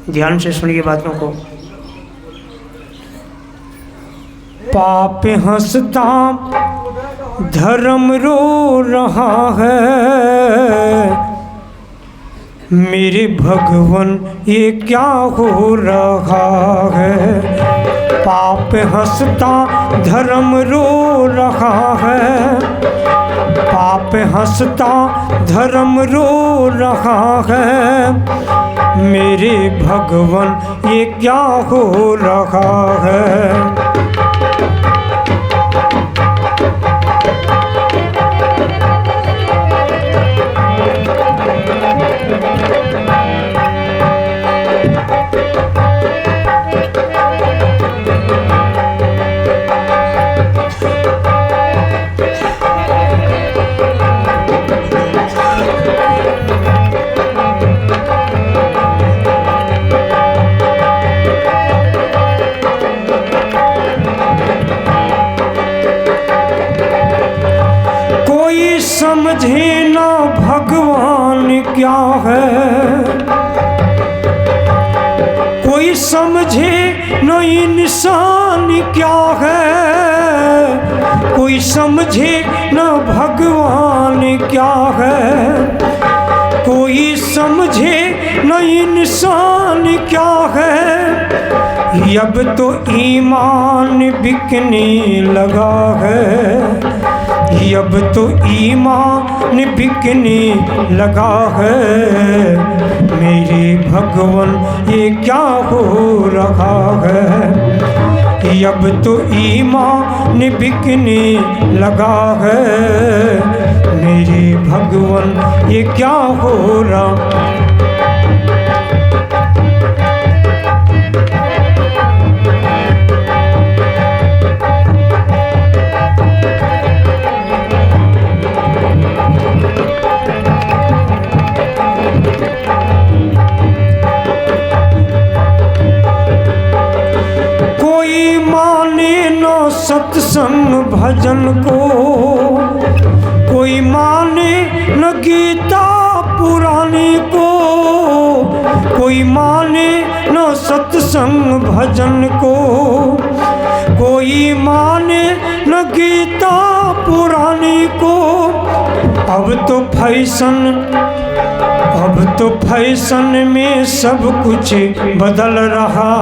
ध्यान से सुनिए बातों को। पाप हंसता धर्म रो रहा है, मेरे भगवन ये क्या हो रहा है। पाप हंसता धर्म रो रहा है, पाप हंसता धर्म रो रहा है, मेरे भगवन ये क्या हो रहा है। समझे ना भगवान क्या है, कोई समझे न इंसान क्या है, कोई समझे न भगवान क्या है, कोई समझे न इंसान क्या है। अब तो ईमान बिकने लगा है, अब तो ईमान बिकने लगा है, मेरे भगवन ये क्या हो रहा है। अब तो ईमान बिकने लगा है, मेरे भगवन ये क्या हो रहा। सत्संग भजन को, कोई माने न गीता पुरानी को, कोई माने न सत्संग भजन को, कोई माने न गीता पुरानी को। अब तो फैशन में सब कुछ बदल रहा,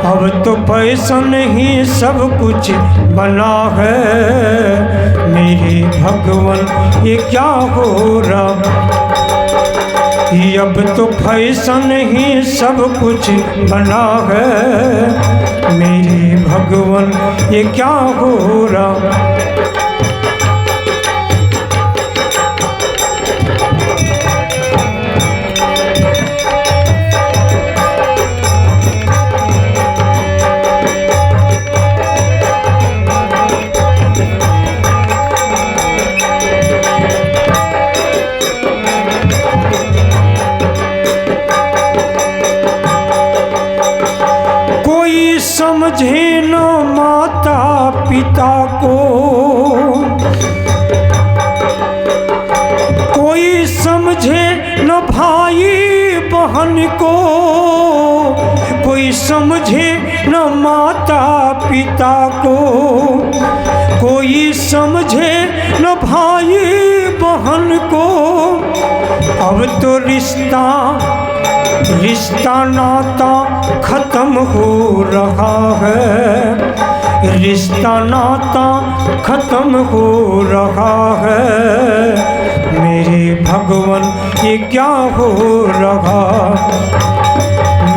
अब तो फैशन ही सब कुछ बना है, मेरे भगवन ये क्या हो रहा। अब तो फैशन ही सब कुछ बना है, मेरे भगवन ये क्या हो रहा। समझे न माता पिता को, कोई समझे न भाई बहन को, कोई समझे न माता पिता को, कोई समझे न भाई बहन को। अब तो रिश्ता नाता खत्म हो रहा है, रिश्ता नाता खत्म हो रहा है, मेरे भगवन ये क्या हो रहा।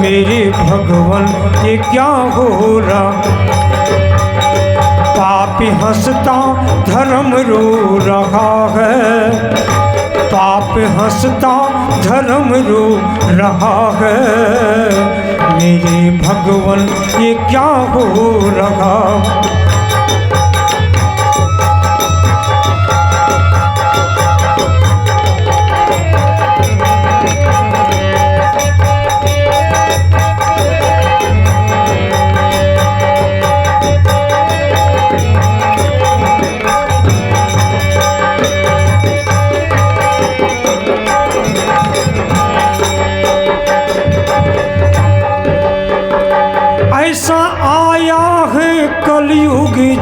मेरे भगवन ये क्या हो रहा। पापी हंसता धर्म रो रहा है, पाप हंसता धर्म रो रहा है, मेरे भगवन ये क्या हो रहा।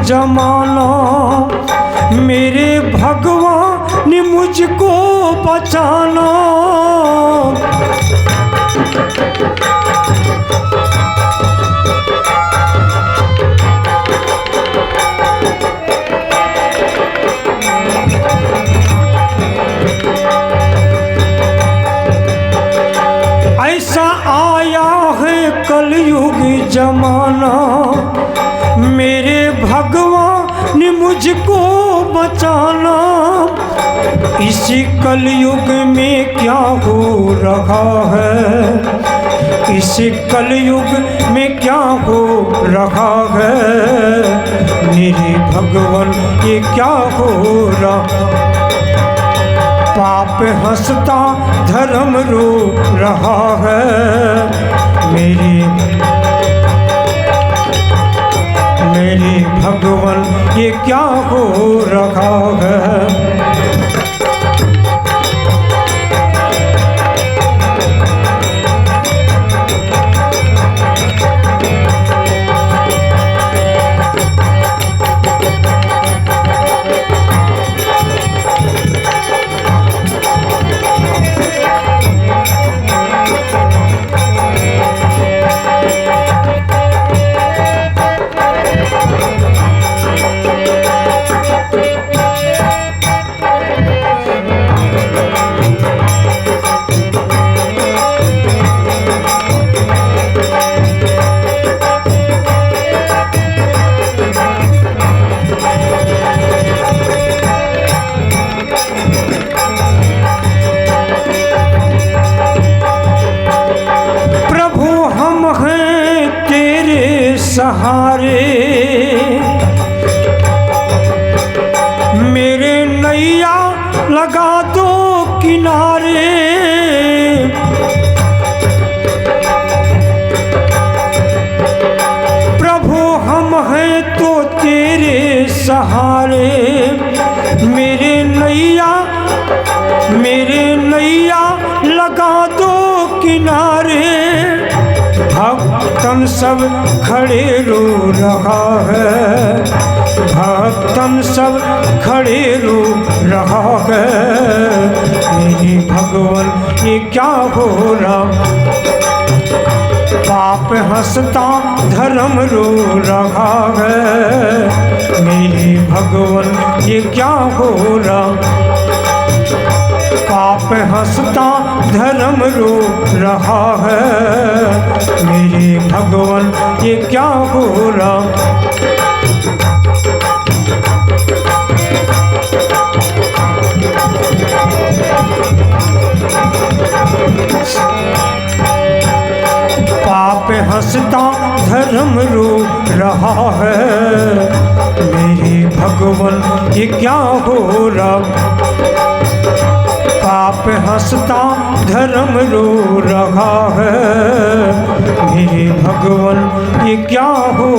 जमाना, मेरे भगवान ने मुझको बचाना। ऐसा आया है कलयुग जमाना, मेरे भगवान ने मुझको बचाना। इसी कलयुग में क्या हो रहा है, इसी कलयुग में क्या हो रहा है, मेरे भगवान ये क्या हो रहा। पाप हंसता धर्म रो रहा है, मेरे भगवान ये क्या हो रहा है। सहारे मेरे नैया लगा दो किनारे। प्रभु हम हैं तो तेरे सहारे, मेरे नैया लगा दो किनारे। भक्तन सब खड़े रो रहा है, भक्तन सब खड़े रो रहा है, मेरे भगवान ये क्या हो रहा। पाप हंसता धर्म रो रहा है, मेरे भगवान ये क्या हो रहा। पाप हंसता धर्म रो रहा है, मेरे भगवान ये क्या हो रहा। पाप हंसता धर्म रो रहा है, मेरे भगवान ये क्या हो रहा। पाप हंसता धर्म रो रहा है, मेरे भगवान ये क्या हो